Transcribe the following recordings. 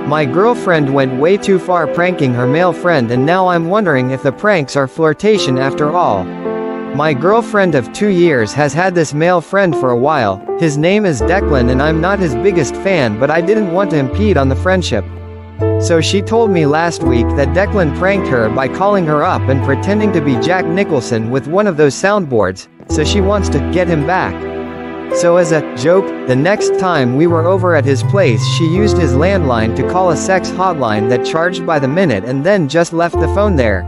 My girlfriend went way too far pranking her male friend, and now I'm wondering if the pranks are flirtation after all. My girlfriend of 2 years has had this male friend for a while. His name is Declan and I'm not his biggest fan, but I didn't want to impede on the friendship. So she told me last week that Declan pranked her by calling her up and pretending to be Jack Nicholson with one of those soundboards, so she wants to get him back. So as a joke, the next time we were over at his place she used his landline to call a sex hotline that charged by the minute and then just left the phone there.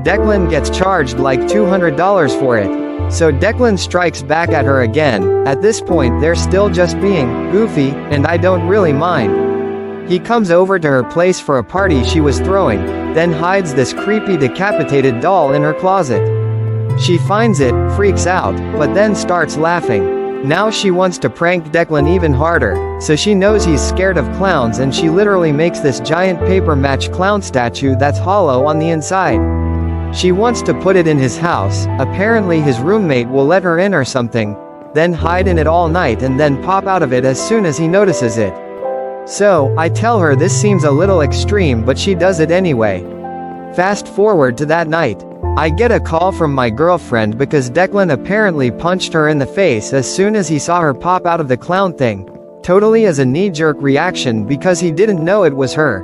Declan gets charged like $200 for it. So Declan strikes back at her again. At this point they're still just being goofy, and I don't really mind. He comes over to her place for a party she was throwing, then hides this creepy decapitated doll in her closet. She finds it, freaks out, but then starts laughing. Now she wants to prank Declan even harder, so she knows he's scared of clowns and she literally makes this giant paper match clown statue that's hollow on the inside. She wants to put it in his house. Apparently his roommate will let her in or something, then hide in it all night and then pop out of it as soon as he notices it. So, I tell her this seems a little extreme, but she does it anyway. Fast forward to that night. I get a call from my girlfriend because Declan apparently punched her in the face as soon as he saw her pop out of the clown thing, totally as a knee-jerk reaction because he didn't know it was her.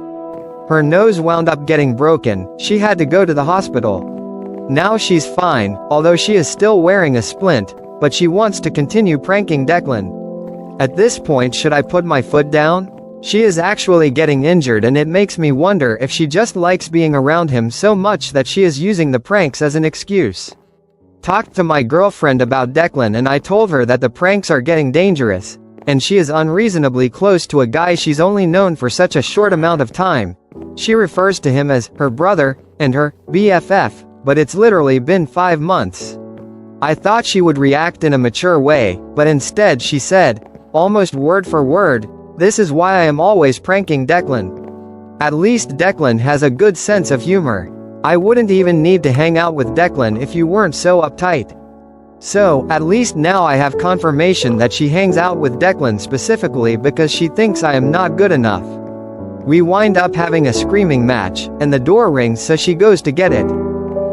Her nose wound up getting broken, she had to go to the hospital. Now she's fine, although she is still wearing a splint, but she wants to continue pranking Declan. At this point, should I put my foot down? She is actually getting injured and it makes me wonder if she just likes being around him so much that she is using the pranks as an excuse. Talked to my girlfriend about Declan and I told her that the pranks are getting dangerous, and she is unreasonably close to a guy she's only known for such a short amount of time. She refers to him as her brother and her BFF, but it's literally been 5 months. I thought she would react in a mature way, but instead she said, almost word for word, "This is why I am always pranking Declan." At least Declan has a good sense of humor. I wouldn't even need to hang out with Declan if you weren't so uptight. So, at least now I have confirmation that she hangs out with Declan specifically because she thinks I am not good enough. We wind up having a screaming match, and the door rings so she goes to get it.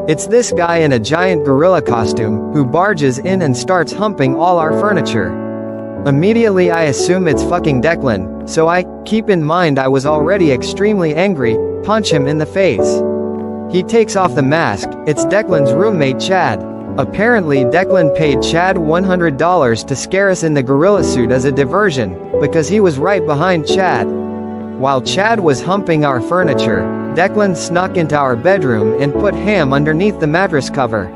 It's this guy in a giant gorilla costume, who barges in and starts humping all our furniture. Immediately I assume it's fucking Declan, so I, keep in mind I was already extremely angry, punch him in the face. He takes off the mask. It's Declan's roommate Chad. Apparently Declan paid Chad $100 to scare us in the gorilla suit as a diversion, because he was right behind Chad. While Chad was humping our furniture, Declan snuck into our bedroom and put ham underneath the mattress cover.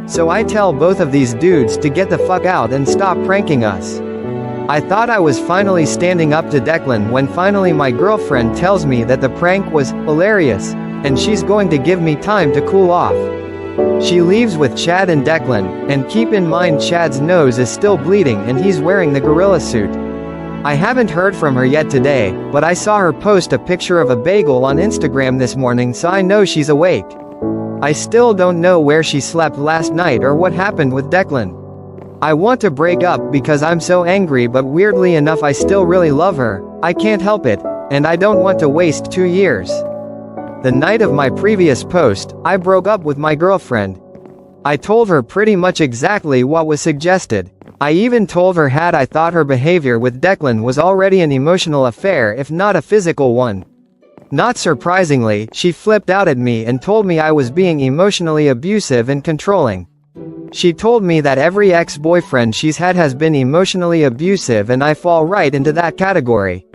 So I tell both of these dudes to get the fuck out and stop pranking us. I thought I was finally standing up to Declan when finally my girlfriend tells me that the prank was hilarious, and she's going to give me time to cool off. She leaves with Chad and Declan, and keep in mind Chad's nose is still bleeding and he's wearing the gorilla suit. I haven't heard from her yet today, but I saw her post a picture of a bagel on Instagram this morning, so I know she's awake. I still don't know where she slept last night or what happened with Declan. I want to break up because I'm so angry, but weirdly enough I still really love her. I can't help it, and I don't want to waste 2 years. The night of my previous post, I broke up with my girlfriend. I told her pretty much exactly what was suggested. I even told her had I thought her behavior with Declan was already an emotional affair if not a physical one. Not surprisingly, she flipped out at me and told me I was being emotionally abusive and controlling. She told me that every ex-boyfriend she's had has been emotionally abusive and I fall right into that category.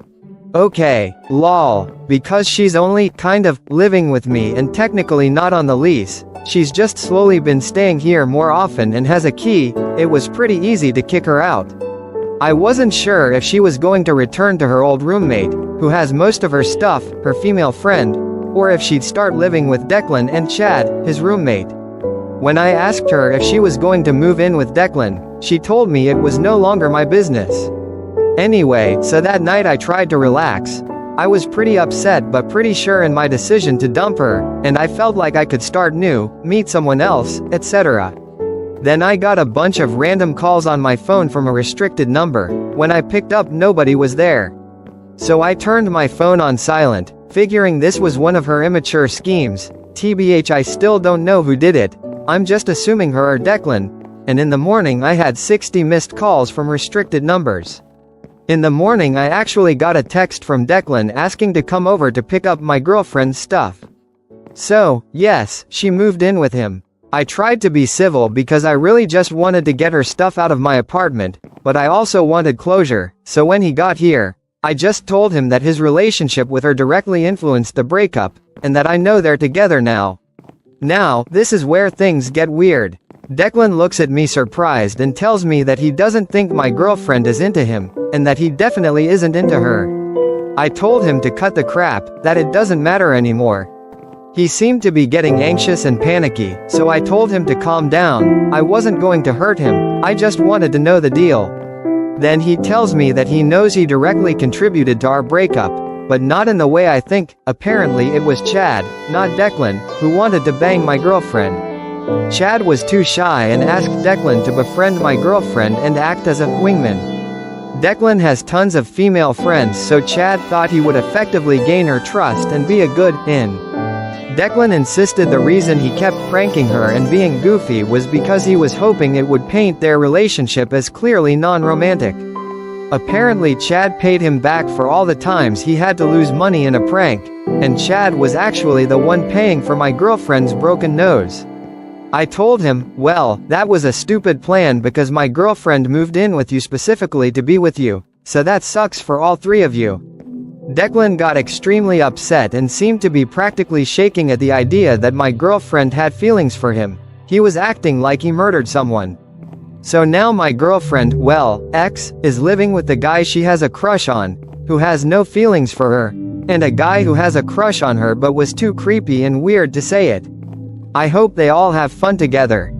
Okay, lol, because she's only kind of living with me and technically not on the lease, she's just slowly been staying here more often and has a key. It was pretty easy to kick her out. I wasn't sure if she was going to return to her old roommate, who has most of her stuff, her female friend, or if she'd start living with Declan and Chad, his roommate. When I asked her if she was going to move in with Declan, she told me it was no longer my business. Anyway, so that night I tried to relax. I was pretty upset but pretty sure in my decision to dump her, and I felt like I could start new, meet someone else, etc. Then I got a bunch of random calls on my phone from a restricted number. When I picked up, nobody was there. So I turned my phone on silent, figuring this was one of her immature schemes. TBH, I still don't know who did it. I'm just assuming her or Declan. And in the morning I had 60 missed calls from restricted numbers. In the morning I actually got a text from Declan asking to come over to pick up my girlfriend's stuff. So, yes, she moved in with him. I tried to be civil because I really just wanted to get her stuff out of my apartment, but I also wanted closure, so when he got here, I just told him that his relationship with her directly influenced the breakup, and that I know they're together now. Now, this is where things get weird. Declan looks at me surprised and tells me that he doesn't think my girlfriend is into him, and that he definitely isn't into her. I told him to cut the crap, that it doesn't matter anymore. He seemed to be getting anxious and panicky, so I told him to calm down. I wasn't going to hurt him, I just wanted to know the deal. Then he tells me that he knows he directly contributed to our breakup, but not in the way I think. Apparently it was Chad, not Declan, who wanted to bang my girlfriend. Chad was too shy and asked Declan to befriend my girlfriend and act as a wingman. Declan has tons of female friends, so Chad thought he would effectively gain her trust and be a good in. Declan insisted the reason he kept pranking her and being goofy was because he was hoping it would paint their relationship as clearly non-romantic. Apparently Chad paid him back for all the times he had to lose money in a prank, and Chad was actually the one paying for my girlfriend's broken nose. I told him, well, that was a stupid plan because my girlfriend moved in with you specifically to be with you, so that sucks for all three of you. Declan got extremely upset and seemed to be practically shaking at the idea that my girlfriend had feelings for him. He was acting like he murdered someone. So now my girlfriend, well, ex, is living with the guy she has a crush on, who has no feelings for her, and a guy who has a crush on her but was too creepy and weird to say it. I hope they all have fun together.